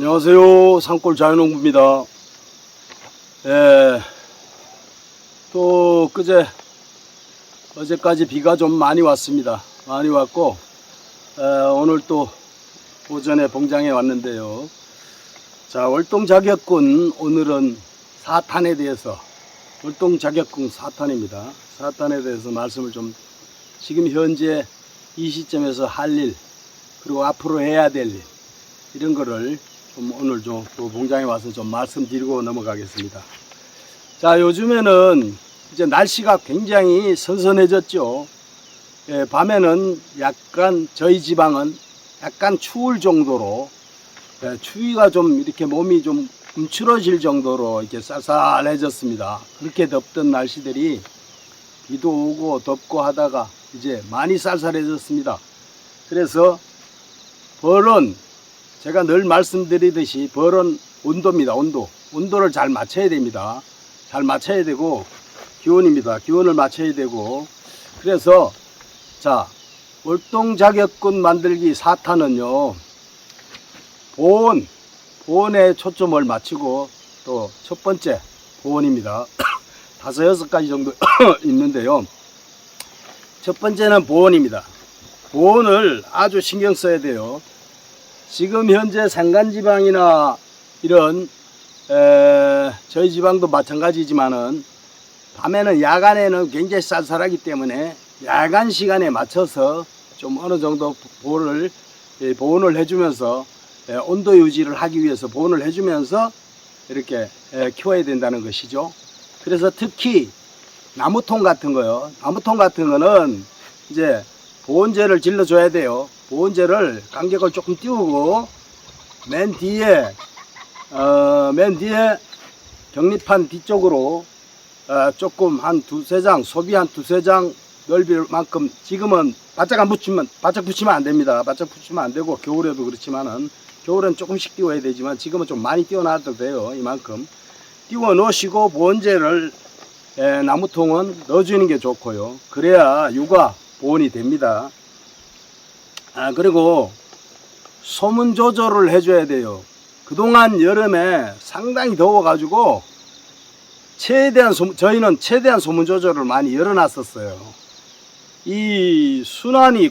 안녕하세요. 산골 자연농부입니다. 또 어제까지 비가 좀 많이 왔습니다. 많이 왔고 오늘 또 오전에 봉장에 왔는데요. 자, 월동자격군, 오늘은 사탄에 대해서, 월동자격군 사탄입니다. 사탄에 대해서 말씀을 좀, 지금 현재 이 시점에서 할 일, 그리고 앞으로 해야 될 일, 이런 거를 좀 오늘 좀 또 봉장에 와서 좀 말씀드리고 넘어가겠습니다. 자, 요즘에는 이제 날씨가 굉장히 선선해졌죠. 밤에는 약간, 저희 지방은 약간 추울 정도로, 추위가 좀 이렇게 몸이 좀 움츠러질 정도로 이렇게 쌀쌀해졌습니다. 그렇게 덥던 날씨들이 비도 오고 덥고 하다가 이제 많이 쌀쌀해졌습니다. 그래서 벌은, 제가 늘 말씀드리듯이 벌은 온도입니다. 온도를 잘 맞춰야 됩니다. 잘 맞춰야 되고, 기온입니다. 기온을 맞춰야 되고, 그래서 자, 월동자격군 만들기 4탄은요 보온에 초점을 맞추고, 또 첫 번째 보온입니다. 5-6가지 정도 있는데요. 첫 번째는 보온입니다. 보온을 아주 신경 써야 돼요. 지금 현재 산간지방이나 이런 저희 지방도 마찬가지지만은, 밤에는, 야간에는 굉장히 쌀쌀하기 때문에 야간 시간에 맞춰서 좀 어느 정도 보온을 해주면서, 온도 유지를 하기 위해서 보온을 해주면서 이렇게 키워야 된다는 것이죠. 그래서 특히 나무통 같은 거요. 나무통 같은 거는 이제 보온재를 질러줘야 돼요. 보온재를 간격을 조금 띄우고, 맨 뒤에 격리판 뒤쪽으로 조금 한 2-3장, 소비 한 2-3장 넓이만큼, 지금은 바짝 붙이면 안 됩니다. 바짝 붙이면 안 되고, 겨울에도 그렇지만은, 겨울엔 조금씩 띄워야 되지만 지금은 좀 많이 띄워놔도 돼요. 이만큼 띄워 놓으시고, 보온재를 나무통은 넣어주는 게 좋고요. 그래야 육아 보온이 됩니다. 그리고 소문 조절을 해줘야 돼요. 그동안 여름에 상당히 더워가지고 저희는 최대한 소문 조절을 많이 열어놨었어요. 이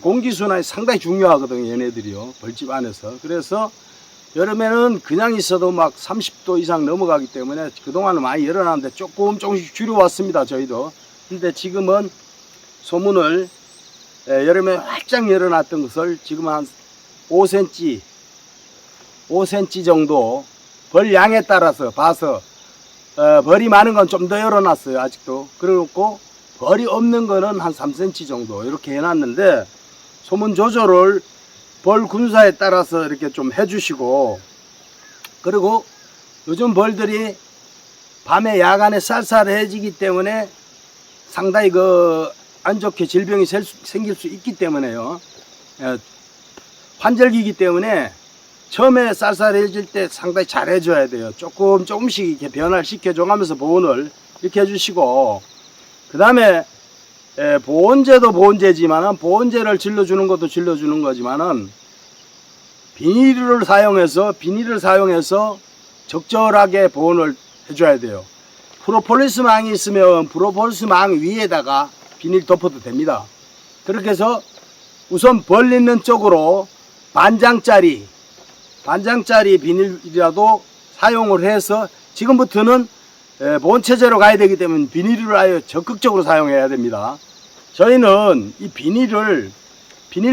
공기 순환이 상당히 중요하거든요, 얘네들이요, 벌집 안에서. 그래서 여름에는 그냥 있어도 막 30도 이상 넘어가기 때문에 그동안은 많이 열어놨는데 조금씩 줄여왔습니다, 저희도. 근데 지금은 소문을 여름에 활짝 열어놨던 것을 지금 한 5cm 정도, 벌 양에 따라서 봐서, 벌이 많은 건 좀 더 열어놨어요, 아직도. 그리고 벌이 없는 거는 한 3cm 정도 이렇게 해놨는데, 소문 조절을 벌 군사에 따라서 이렇게 좀 해주시고, 그리고 요즘 벌들이 밤에, 야간에 쌀쌀해지기 때문에 상당히 안 좋게 질병이 생길 수 있기 때문에요. 환절기이기 때문에 처음에 쌀쌀해질 때 상당히 잘 해줘야 돼요. 조금씩 이렇게 변화를 시켜줘가면서 보온을 이렇게 해주시고, 그 다음에 보온재도 보온재지만은, 보온재를 질러주는 것도 질러주는 거지만은, 비닐을 사용해서 적절하게 보온을 해줘야 돼요. 프로폴리스 망이 있으면 프로폴리스 망 위에다가 비닐 덮어도 됩니다. 그렇게 해서 우선 벌 있는 쪽으로 반장짜리 비닐이라도 사용을 해서, 지금부터는 보온체제로 가야 되기 때문에 비닐을 아예 적극적으로 사용해야 됩니다. 저희는 이 비닐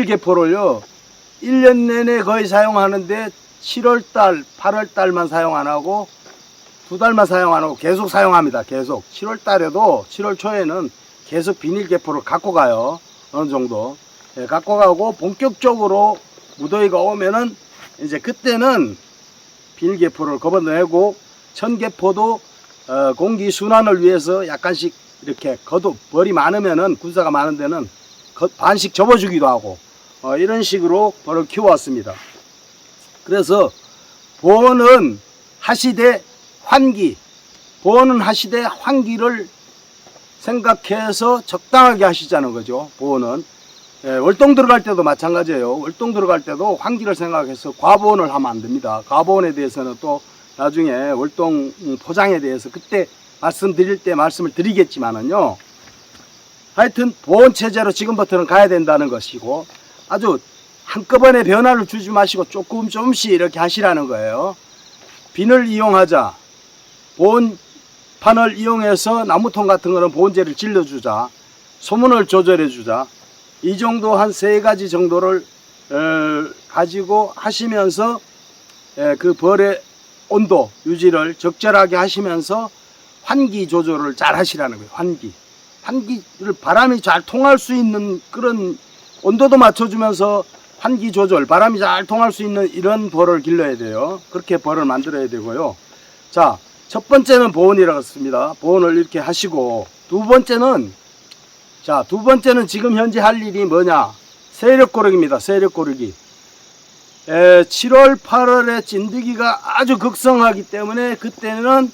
개포를요 1년 내내 거의 사용하는데, 7월달 8월달만 사용 안하고 2달만 사용 안하고 계속 사용합니다. 계속 7월 초에는 계속 비닐 개포를 갖고 가요. 어느 정도 갖고 가고, 본격적으로 무더위가 오면은 이제 그때는 비닐 개포를 걷어내고, 천 개포도 공기 순환을 위해서 약간씩 이렇게 벌이 많으면은, 군사가 많은 데는 반씩 접어주기도 하고, 이런 식으로 벌을 키워왔습니다. 그래서 보온은 하시되 환기를 생각해서 적당하게 하시자는 거죠. 보온은 월동 들어갈 때도 마찬가지예요. 월동 들어갈 때도 환기를 생각해서 과보온을 하면 안 됩니다. 과보온에 대해서는 또 나중에 월동 포장에 대해서 그때 말씀드릴 때 말씀을 드리겠지만은요. 하여튼 보온 체제로 지금부터는 가야 된다는 것이고, 아주 한꺼번에 변화를 주지 마시고 조금씩 이렇게 하시라는 거예요. 비늘 이용하자. 보온판을 이용해서 나무통 같은 거는 보온제를 질러주자. 소문을 조절해주자. 이 정도 한 3가지 정도를 가지고 하시면서 그 벌의 온도 유지를 적절하게 하시면서 환기 조절을 잘 하시라는 거예요. 환기를 바람이 잘 통할 수 있는 그런 온도도 맞춰주면서 환기 조절, 바람이 잘 통할 수 있는 이런 벌을 길러야 돼요. 그렇게 벌을 만들어야 되고요. 자, 첫 번째는 보온이라고 했습니다. 보온을 이렇게 하시고, 두 번째는 지금 현재 할 일이 뭐냐? 세력 고르기입니다. 세력 고르기. 7월, 8월에 찐득이가 아주 극성하기 때문에 그때는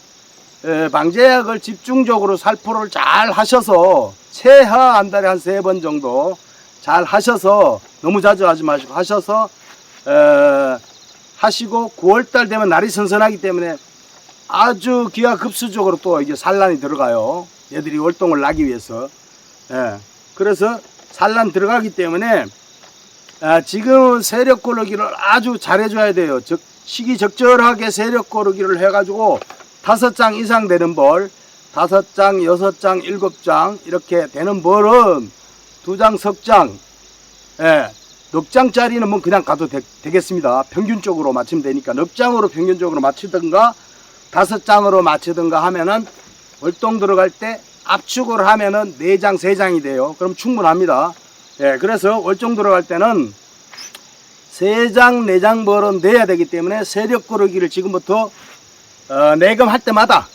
방제약을 집중적으로 살포를 잘 하셔서 최하 한 달에 한 3번 정도 잘 하셔서, 너무 자주 하지 마시고 하셔서 하시고 9월달 되면 날이 선선하기 때문에 아주 기하급수적으로 또 이게 산란이 들어가요. 얘들이 월동을 나기 위해서. 그래서 산란 들어가기 때문에 지금 세력 고르기를 아주 잘해줘야 돼요. 시기적절하게 세력 고르기를 해가지고 5장 이상 되는 벌, 5장, 6장, 7장 이렇게 되는 벌은 2장, 석장, 넉 장짜리는 뭐 그냥 가도 되겠습니다. 평균적으로 맞추면 되니까 넉 장으로 평균적으로 맞추든가 5장으로 맞추든가 하면은 월동 들어갈 때 압축을 하면은 4장, 3장이 돼요. 그럼 충분합니다. 그래서 월동 들어갈 때는 3장, 4장 벌은 내야 되기 때문에 세력 고르기를 지금부터 내금할 때마다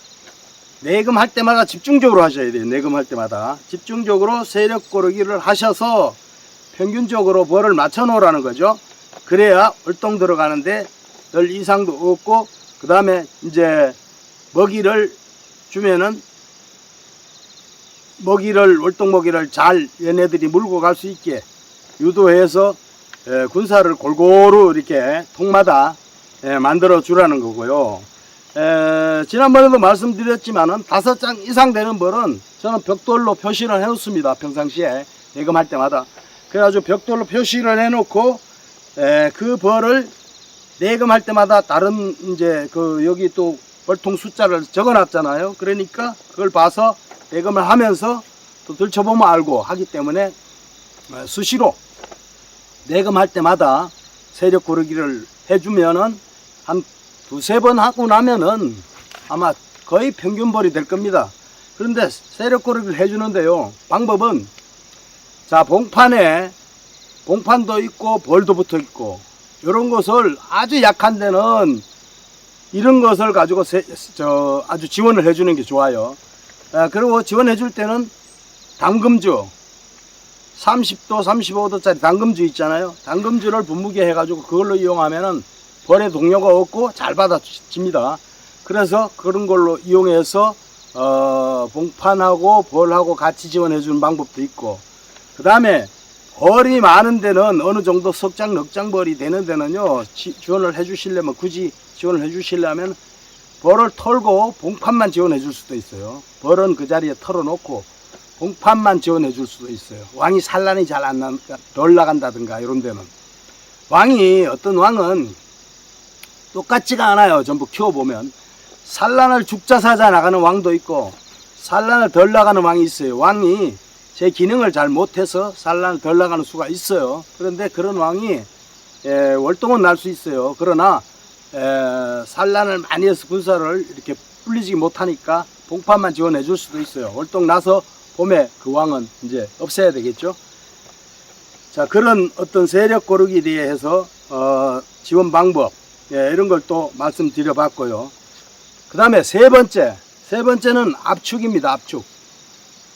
집중적으로 하셔야 돼요. 내금할 때마다 집중적으로 세력 고르기를 하셔서 평균적으로 벌을 맞춰 놓으라는 거죠. 그래야 월동 들어가는데 별 이상도 없고, 그 다음에 이제 먹이를 주면은 월동 먹이를 잘 얘네들이 물고 갈 수 있게 유도해서 군사를 골고루 이렇게 통마다 만들어 주라는 거고요. 지난번에도 말씀드렸지만은 5장 이상 되는 벌은 저는 벽돌로 표시를 해 놓습니다. 평상시에 예금할 때마다. 그래가지고 벽돌로 표시를 해 놓고 그 벌을 내금할 때마다 다른 이제 여기 또 벌통 숫자를 적어 놨잖아요. 그러니까 그걸 봐서 내금을 하면서 또 들춰보면 알고 하기 때문에 수시로 내금할 때마다 세력 고르기를 해주면은 한 2-3번 하고 나면은 아마 거의 평균벌이 될 겁니다. 그런데 세력 고르기를 해주는데요. 방법은, 자, 봉판도 있고 벌도 붙어 있고, 이런 것을 아주 약한 데는 이런 것을 가지고 아주 지원을 해주는 게 좋아요. 그리고 지원해 줄 때는 담금주 30도, 35도짜리 담금주 있잖아요. 담금주를 분무게 해가지고 그걸로 이용하면은 벌의 동요가 없고 잘 받아집니다. 그래서 그런 걸로 이용해서 봉판하고 벌하고 같이 지원해 주는 방법도 있고, 그 다음에 벌이 많은 데는 어느 정도 석장, 넉장 벌이 되는 데는요, 지원을 해 주시려면, 굳이 지원을 해 주시려면 벌을 털고 봉판만 지원해 줄 수도 있어요. 벌은 그 자리에 털어 놓고 봉판만 지원해 줄 수도 있어요. 왕이 산란이 덜 나간다든가 이런 데는. 어떤 왕은 똑같지가 않아요. 전부 키워보면. 산란을 죽자사자 나가는 왕도 있고 산란을 덜 나가는 왕이 있어요. 왕이 제 기능을 잘 못해서 산란을 덜 나가는 수가 있어요. 그런데 그런 왕이 월동은 날 수 있어요. 그러나 산란을 많이 해서 군사를 이렇게 불리지 못하니까 봉판만 지원해 줄 수도 있어요. 월동 나서 봄에 그 왕은 이제 없애야 되겠죠. 자, 그런 어떤 세력 고르기에 대해서 지원 방법, 이런 걸 또 말씀드려 봤고요. 그 다음에 세 번째는 압축입니다.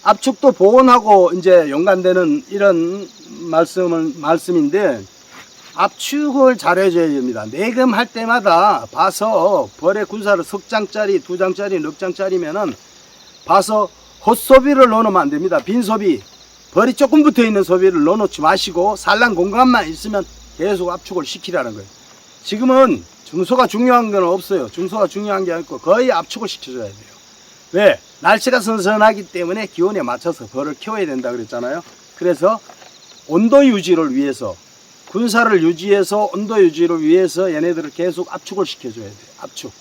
압축도 보온하고 이제 연관되는 이런 말씀인데, 압축을 잘 해줘야 됩니다. 내금할 때마다 봐서 벌의 군사를 석장짜리, 2장짜리, 넉장짜리면은 봐서 헛소비를 넣으면 안 됩니다. 빈소비. 벌이 조금 붙어 있는 소비를 넣어놓지 마시고 산란 공간만 있으면 계속 압축을 시키라는 거예요. 지금은 중소가 중요한 건 없어요. 중소가 중요한 게 아니고 거의 압축을 시켜줘야 돼요. 왜? 날씨가 선선하기 때문에 기온에 맞춰서 벌을 키워야 된다 그랬잖아요. 그래서 온도 유지를 위해서, 군사를 유지해서 온도 유지를 위해서 얘네들을 계속 압축을 시켜줘야 돼요. 압축.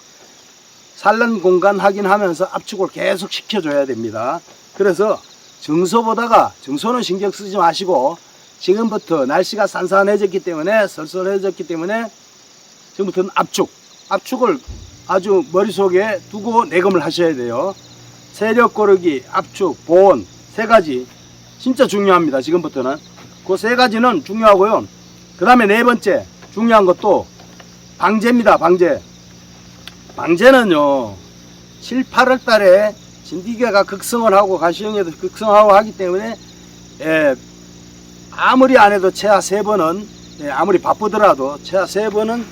산란 공간 확인하면서 압축을 계속 시켜줘야 됩니다. 그래서 증소는 신경 쓰지 마시고 지금부터 날씨가 산산해졌기 때문에, 설설해졌기 때문에 지금부터는 압축을 아주 머릿속에 두고 내검을 하셔야 돼요. 세력 고르기, 압축, 보온 3가지 진짜 중요합니다. 지금부터는 그 3가지는 중요하고요. 그 다음에 4번째 중요한 것도 방제입니다. 방제는요 7, 8월 달에 진드기가 극성을 하고 가시형에도 극성하고 하기 때문에 아무리 안 해도 최하 3번은 아무리 바쁘더라도 최하 3번은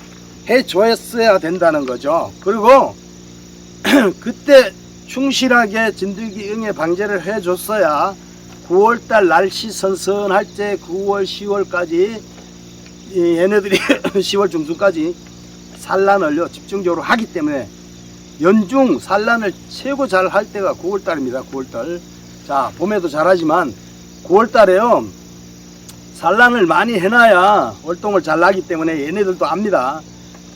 해줬어야 된다는 거죠. 그리고 그때 충실하게 진드기 응애 방제를 해줬어야 9월달 날씨 선선할 때 9월, 10월까지 얘네들이 10월 중순까지 산란을요 집중적으로 하기 때문에 연중 산란을 최고 잘 할 때가 9월달입니다. 9월달. 자, 봄에도 잘하지만 9월달에요 산란을 많이 해놔야 월동을 잘 나기 때문에 얘네들도 압니다.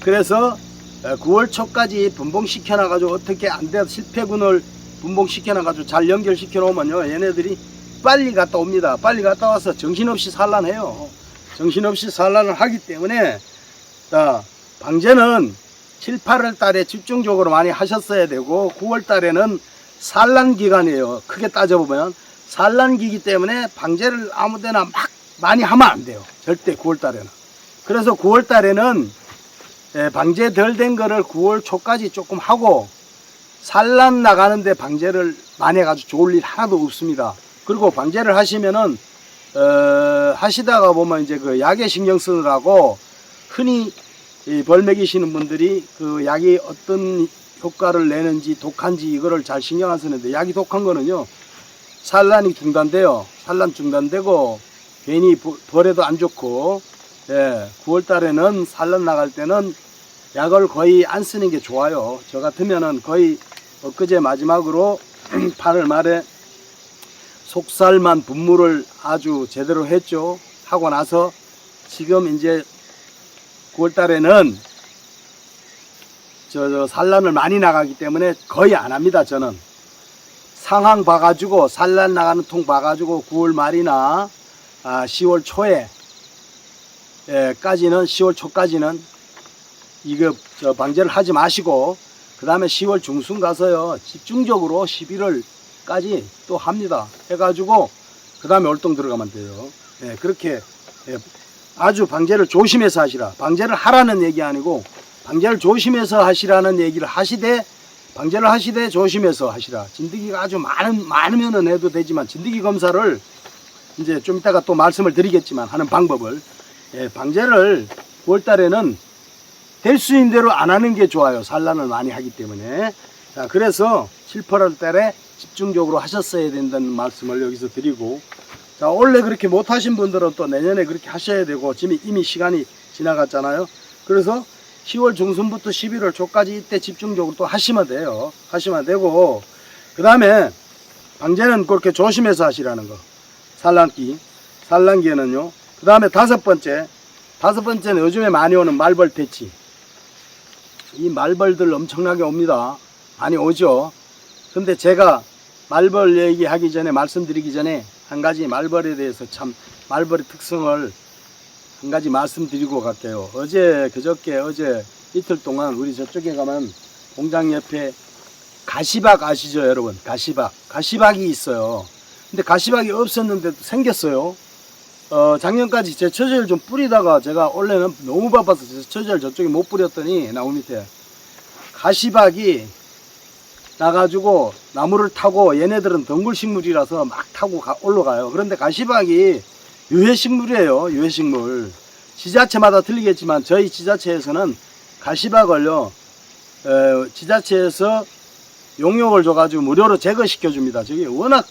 그래서 9월 초까지 분봉시켜 놔가지고 어떻게 안 돼 실패군을 분봉시켜 놔가지고 잘 연결시켜 놓으면요 얘네들이 빨리 갔다 옵니다. 빨리 갔다 와서 정신없이 산란해요. 정신없이 산란을 하기 때문에 방제는 7, 8월 달에 집중적으로 많이 하셨어야 되고 9월 달에는 산란 기간이에요. 크게 따져보면 산란기이기 때문에 방제를 아무데나 막 많이 하면 안 돼요. 절대 9월 달에는. 그래서 9월 달에는 방제 덜 된 거를 9월 초까지 조금 하고 산란 나가는데 방제를 많이 해가지고 좋을 일 하나도 없습니다. 그리고 방제를 하시면은 하시다가 보면 이제 그 약에 신경 쓰느라고 흔히 벌 먹이시는 분들이 그 약이 어떤 효과를 내는지 독한지 이거를 잘 신경 안 쓰는데 약이 독한 거는요 산란이 중단돼요. 산란 중단되고 괜히 벌에도 안 좋고 9월 달에는 산란 나갈 때는 약을 거의 안 쓰는 게 좋아요. 저 같으면은 거의 엊그제 마지막으로 8월 말에 속살만 분무를 아주 제대로 했죠. 하고 나서 지금 이제 9월 달에는 산란을 많이 나가기 때문에 거의 안 합니다. 저는 상황 봐가지고 산란 나가는 통 봐가지고 9월 말이나 10월 초에 까지는 10월 초까지는 이거 방제를 하지 마시고 그 다음에 10월 중순 가서요 집중적으로 11월까지 또 합니다. 해가지고 그 다음에 월동 들어가면 돼요. 그렇게 아주 방제를 조심해서 하시라. 방제를 하라는 얘기 아니고 방제를 조심해서 하시라는 얘기를 하시되 방제를 하시되 조심해서 하시라. 진드기가 아주 많으면은 해도 되지만 진드기 검사를 이제 좀 이따가 또 말씀을 드리겠지만 하는 방법을 방제를 9월달에는 될 수 있는 대로 안 하는 게 좋아요. 산란을 많이 하기 때문에. 자, 그래서 7, 8월달에 집중적으로 하셨어야 된다는 말씀을 여기서 드리고 자, 원래 그렇게 못 하신 분들은 또 내년에 그렇게 하셔야 되고 지금 이미 시간이 지나갔잖아요. 그래서 10월 중순부터 11월 초까지 이때 집중적으로 또 하시면 돼요. 하시면 되고 그 다음에 방제는 그렇게 조심해서 하시라는 거. 산란기에는요. 그 다음에 다섯 번째는 요즘에 많이 오는 말벌 퇴치. 이 말벌들 엄청나게 옵니다. 많이 오죠. 근데 제가 말벌 얘기하기 전에 말씀드리기 전에 한 가지 말벌에 대해서 참 말벌의 특성을 한 가지 말씀드리고 갈게요. 어제 이틀 동안 우리 저쪽에 가면 공장 옆에 가시박 아시죠 여러분? 가시박이 있어요. 근데 가시박이 없었는데도 생겼어요. 작년까지 제초제를 좀 뿌리다가 제가 원래는 너무 바빠서 제초제를 저쪽에 못 뿌렸더니 나무 밑에 가시박이 나가지고 나무를 타고 얘네들은 덩굴식물이라서 막 타고 올라가요. 그런데 가시박이 유해식물이에요. 유해식물. 지자체마다 틀리겠지만 저희 지자체에서는 가시박을요 지자체에서 용역을 줘가지고 무료로 제거시켜 줍니다. 저기 워낙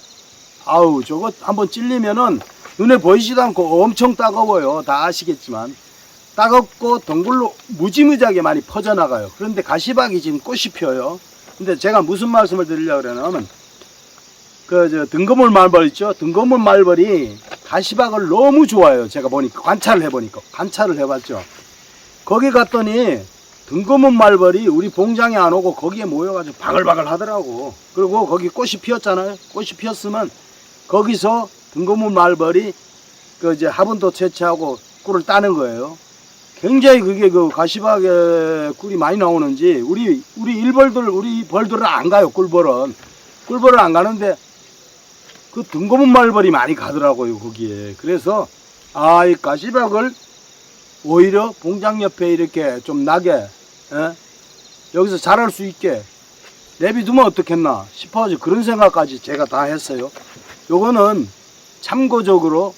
아우, 저거 한번 찔리면은 눈에 보이지도 않고 엄청 따가워요. 다 아시겠지만. 따갑고 덩굴로 무지무지하게 많이 퍼져나가요. 그런데 가시박이 지금 꽃이 피어요. 근데 제가 무슨 말씀을 드리려고 그러냐면, 등거물 말벌 있죠? 등거물 말벌이 가시박을 너무 좋아해요. 제가 보니까, 관찰을 해봤죠. 거기 갔더니, 등거물 말벌이 우리 봉장에 안 오고 거기에 모여가지고 바글바글 하더라고. 그리고 거기 꽃이 피었잖아요. 꽃이 피었으면, 거기서 등거물 말벌이 화분도 채취하고 꿀을 따는 거예요. 굉장히 그게 가시박에 꿀이 많이 나오는지 우리 벌들은 안 가요. 꿀벌은 안 가는데 그 등고문 말벌이 많이 가더라고요. 거기에. 그래서 이 가시박을 오히려 봉장 옆에 이렇게 좀 나게 여기서 자랄 수 있게 내비두면 어떻겠나 싶어서 그런 생각까지 제가 다 했어요. 요거는 참고적으로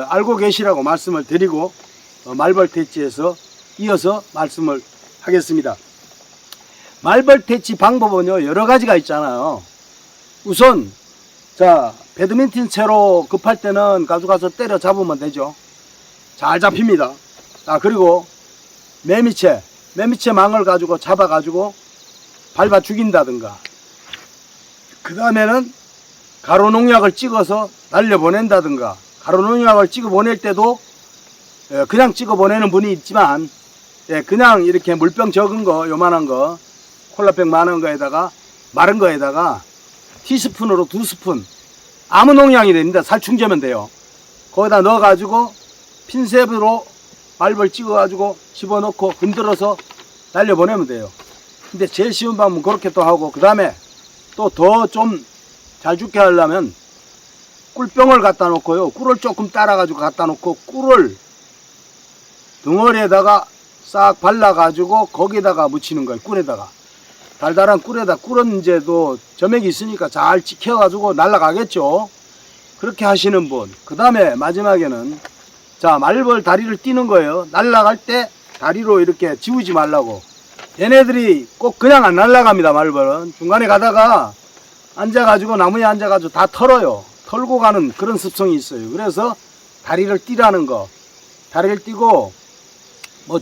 알고 계시라고 말씀을 드리고 말벌 퇴치에서 이어서 말씀을 하겠습니다. 말벌 퇴치 방법은요, 여러 가지가 있잖아요. 우선, 배드민턴 채로 급할 때는 가져가서 때려 잡으면 되죠. 잘 잡힙니다. 그리고 매미채 망을 가지고 잡아가지고 밟아 죽인다든가. 그 다음에는 가로농약을 찍어서 날려보낸다든가. 가로농약을 찍어 보낼 때도 그냥 찍어 보내는 분이 있지만, 그냥 이렇게 물병 적은 거, 요만한 거, 콜라병 많은 거에다가, 마른 거에다가, 티스푼으로 2스푼, 아무 농약이 됩니다. 살충제면 돼요. 거기다 넣어가지고, 핀셋으로 말벌 찍어가지고, 집어넣고, 흔들어서 날려보내면 돼요. 근데 제일 쉬운 방법은 그렇게 또 하고, 그 다음에 또 더 좀 잘 죽게 하려면, 꿀병을 갖다 놓고요. 꿀을 조금 따라가지고 갖다 놓고, 꿀을 덩어리에다가 싹 발라가지고 거기다가 묻히는 거예요. 꿀에다가. 달달한 꿀에다. 꿀은 이제 또 점액이 있으니까 잘 찍혀가지고 날아가겠죠. 그렇게 하시는 분. 그 다음에 마지막에는 말벌 다리를 띄는 거예요. 날아갈 때 다리로 이렇게 지우지 말라고. 얘네들이 꼭 그냥 안 날아갑니다. 말벌은. 중간에 가다가 앉아가지고 나무에 앉아가지고 다 털어요. 털고 가는 그런 습성이 있어요. 그래서 다리를 띄라는 거. 다리를 띄고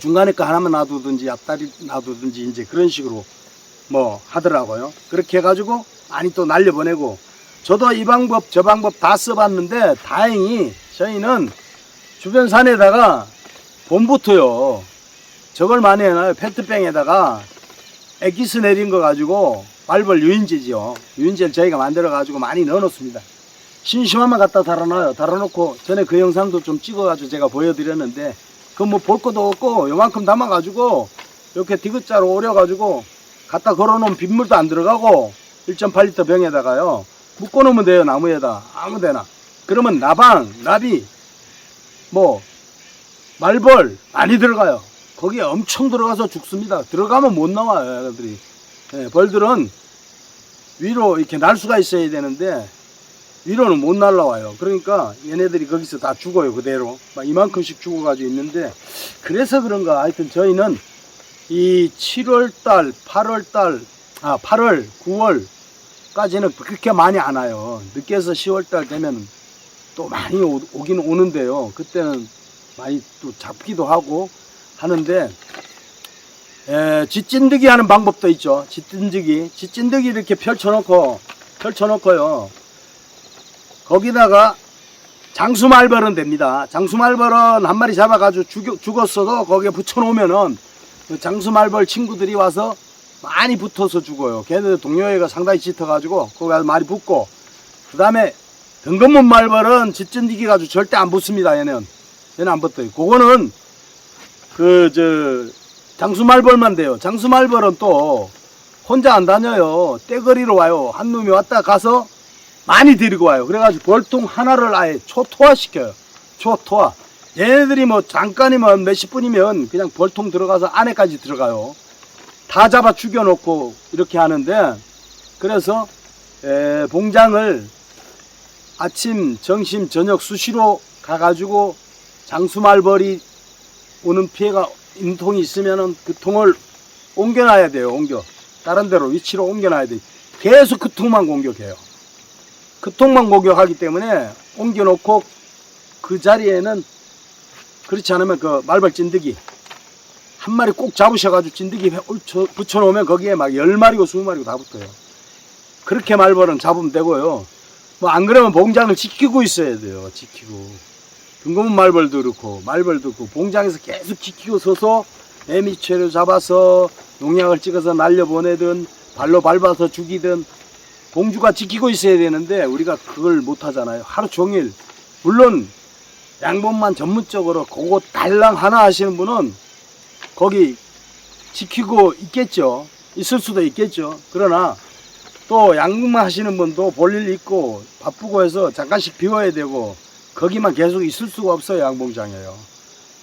중간에 거 하나만 놔두든지 앞다리 놔두든지 이제 그런 식으로 하더라고요. 그렇게 해가지고 많이 또 날려보내고, 저도 이 방법 저 방법 다 써봤는데 다행히 저희는 주변 산에다가 봄부터요 저걸 많이 해놔요. 페트병에다가 액기스 내린 거 가지고 말벌 유인제지요. 유인제를 저희가 만들어 가지고 많이 넣어 놓습니다. 심심하면 갖다 달아놔요. 달아놓고 전에 그 영상도 좀 찍어가지고 제가 보여드렸는데, 볼 것도 없고 요만큼 담아가지고 이렇게 디귿자로 오려가지고 갖다 걸어놓으면 빗물도 안 들어가고 1.8리터 병에다가요 묶어놓으면 돼요. 나무에다 아무데나. 그러면 나비 말벌 많이 들어가요. 거기에 엄청 들어가서 죽습니다. 들어가면 못 나와요. 얘들이. 벌들은 위로 이렇게 날 수가 있어야 되는데 위로는 못 날라와요. 그러니까 얘네들이 거기서 다 죽어요. 그대로 막 이만큼씩 죽어가지고 있는데, 그래서 그런가 하여튼 저희는 이 7월달 8월 9월까지는 그렇게 많이 안 와요. 늦게서 10월달 되면 또 많이 오긴 오는데요. 그때는 많이 또 잡기도 하고 하는데, 쥐찐득이 하는 방법도 있죠. 쥐찐득이 이렇게 펼쳐놓고요. 거기다가 장수말벌은 됩니다. 장수말벌은 한 마리 잡아가지고 죽었어도 거기에 붙여놓으면은 장수말벌 친구들이 와서 많이 붙어서 죽어요. 걔네들 동료애가 상당히 짙어가지고 거기 가서 많이 붙고, 그 다음에 등검문 말벌은 짖진디기 가지고 절대 안 붙습니다. 얘는 안 붙어요. 그거는 장수말벌만 돼요. 장수말벌은 또 혼자 안 다녀요. 떼거리로 와요. 한 놈이 왔다 가서 많이 데리고 와요. 그래가지고 벌통 하나를 아예 초토화시켜요. 초토화. 얘네들이 잠깐이면 몇십 분이면 그냥 벌통 들어가서 안에까지 들어가요. 다 잡아 죽여놓고 이렇게 하는데, 그래서 봉장을 아침, 점심, 저녁 수시로 가가지고 장수말벌이 오는 피해가 있는 통이 있으면은 그 통을 옮겨놔야 돼요. 다른 데로 위치로 옮겨놔야 돼요. 계속 그 통만 공격해요. 그 통만 목욕하기 때문에 옮겨놓고 그 자리에는 그렇지 않으면 그 말벌 찐득이 한 마리 꼭 잡으셔가지고 찐득이 붙여놓으면 거기에 막 10마리고 20마리고 다 붙어요. 그렇게 말벌은 잡으면 되고요. 뭐 안 그러면 봉장을 지키고 있어야 돼요. 지키고. 둥그문 말벌도 그렇고 말벌도 그렇고 봉장에서 계속 지키고 서서 매미채를 잡아서 농약을 찍어서 날려보내든 발로 밟아서 죽이든 봉주가 지키고 있어야 되는데 우리가 그걸 못하잖아요. 하루 종일. 물론 양봉만 전문적으로 그거 달랑 하나 하시는 분은 거기 지키고 있겠죠. 있을 수도 있겠죠. 그러나 또 양봉만 하시는 분도 볼일 있고 바쁘고 해서 잠깐씩 비워야 되고 거기만 계속 있을 수가 없어요. 양봉장이에요.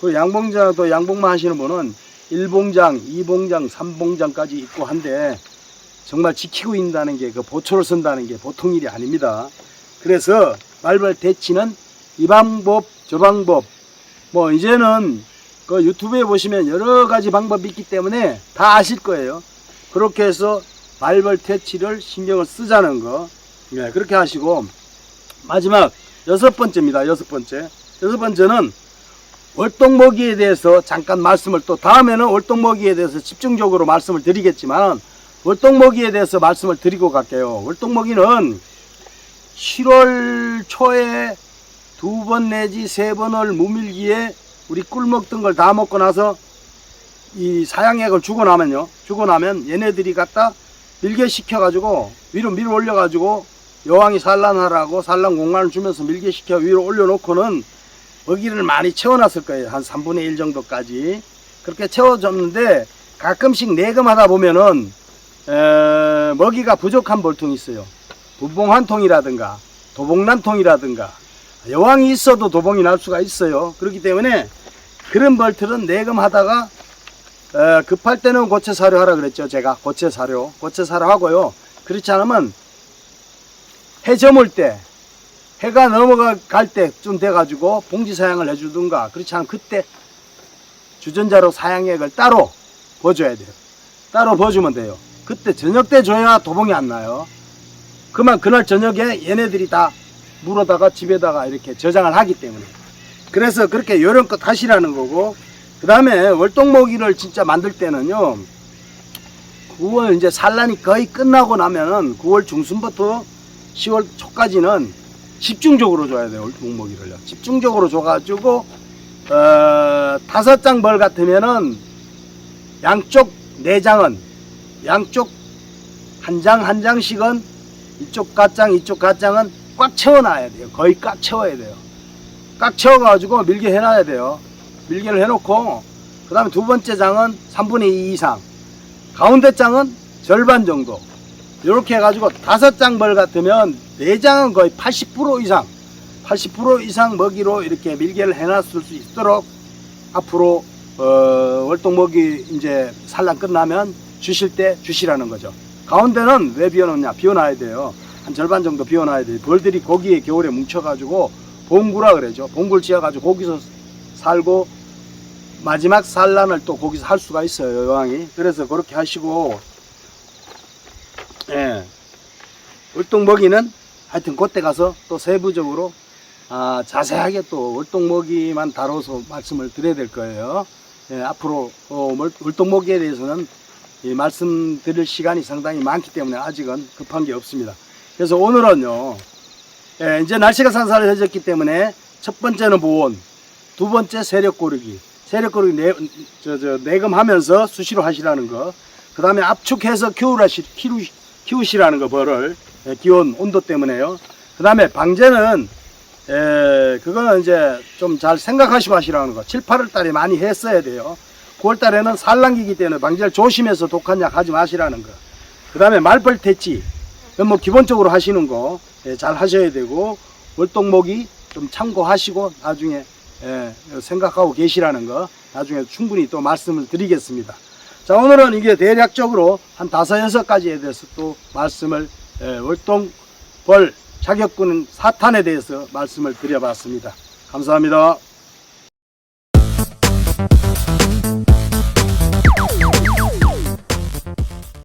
그리고 양봉장 또 양봉만 하시는 분은 1봉장, 2봉장, 3봉장까지 있고 한데 정말 지키고 있다는 게 그 보초를 쓴다는 게 보통 일이 아닙니다. 그래서 말벌 퇴치는 이 방법 저 방법 뭐 이제는 그 유튜브에 보시면 여러 가지 방법이 있기 때문에 다 아실 거예요. 그렇게 해서 말벌 퇴치를 신경을 쓰자는 거. 네, 그렇게 하시고 마지막 6번째입니다. 6번째. 6번째는 월동먹이에 대해서 잠깐 말씀을 또 다음에는 월동먹이에 대해서 집중적으로 말씀을 드리겠지만 월동먹이에 대해서 말씀을 드리고 갈게요. 월동먹이는 7월 초에 2번 내지 3번을 무밀기에 우리 꿀 먹던 걸 다 먹고 나서 이 사양액을 주고 나면 얘네들이 갖다 밀게 시켜가지고 위로 밀어 올려가지고 여왕이 산란하라고 산란 공간을 주면서 밀게 시켜 위로 올려놓고는 먹이를 많이 채워놨을 거예요. 한 3분의 1 정도까지. 그렇게 채워줬는데 가끔씩 내금하다 보면은 먹이가 부족한 벌통이 있어요. 분봉환통이라든가 도봉란통이라든가 여왕이 있어도 도봉이 날 수가 있어요. 그렇기 때문에 그런 벌들은 내금하다가 급할 때는 고체사료 하라 그랬죠. 제가 고체사료 하고요. 그렇지 않으면 해 저물 때 해가 넘어갈 때쯤 돼가지고 봉지 사양을 해주든가 그렇지 않으면 그때 주전자로 사양액을 따로 버줘야 돼요. 따로 버주면 돼요. 그때 저녁 때 줘야 도봉이 안 나요. 그날 저녁에 얘네들이 다 물어다가 집에다가 이렇게 저장을 하기 때문에 그래서 그렇게 요령껏 하시라는 거고 그 다음에 월동먹이를 진짜 만들 때는요 9월 이제 산란이 거의 끝나고 나면은 9월 중순부터 10월 초까지는 집중적으로 줘야 돼요. 월동먹이를요. 집중적으로 줘가지고 5장 벌 같으면은 양쪽 4장은 양쪽 한 장씩은 이쪽 갓장은 꽉 채워놔야 돼요. 거의 꽉 채워야 돼요. 꽉 채워가지고 밀게 해놔야 돼요. 밀개를 해놓고 그 다음에 두 번째 장은 3분의 2 이상 가운데 장은 절반 정도 이렇게 해가지고 5장 벌 같으면 4장은 거의 80% 이상 먹이로 이렇게 밀개를 해놨을 수 있도록 앞으로 월동먹이 이제 산란 끝나면 주실 때 주시라는 거죠. 가운데는 왜 비워놓냐? 비워놔야 돼요. 한 절반 정도 비워놔야 돼요. 벌들이 거기에 겨울에 뭉쳐가지고 봉구라 그러죠. 봉구를 지어가지고 거기서 살고 마지막 산란을 또 거기서 할 수가 있어요. 여왕이. 그래서 그렇게 하시고 예. 월동먹이는 하여튼 그때 가서 또 세부적으로 자세하게 또 월동먹이만 다뤄서 말씀을 드려야 될 거예요. 예, 앞으로 월동먹이에 대해서는 말씀드릴 시간이 상당히 많기 때문에 아직은 급한 게 없습니다. 그래서 오늘은요 이제 날씨가 산산해졌기 때문에 첫 번째는 보온, 두 번째 세력 고르기 내금하면서 수시로 하시라는 거, 그 다음에 압축해서 키우시라는 거, 벌을 기온 온도 때문에요. 그 다음에 방제는 그거는 이제 좀 잘 생각하시고 하시라는 거. 7, 8월 달에 많이 했어야 돼요. 9월 달에는 산란기이기 때문에 방제를 조심해서 독한 약 하지 마시라는 거. 그 다음에 말벌 퇴치, 뭐 기본적으로 하시는 거 잘 하셔야 되고, 월동먹이 좀 참고하시고 나중에 생각하고 계시라는 거 나중에 충분히 또 말씀을 드리겠습니다. 자, 오늘은 이게 대략적으로 한 5, 6가지에 대해서 또 말씀을 월동벌 자격군 사탄에 대해서 말씀을 드려봤습니다. 감사합니다.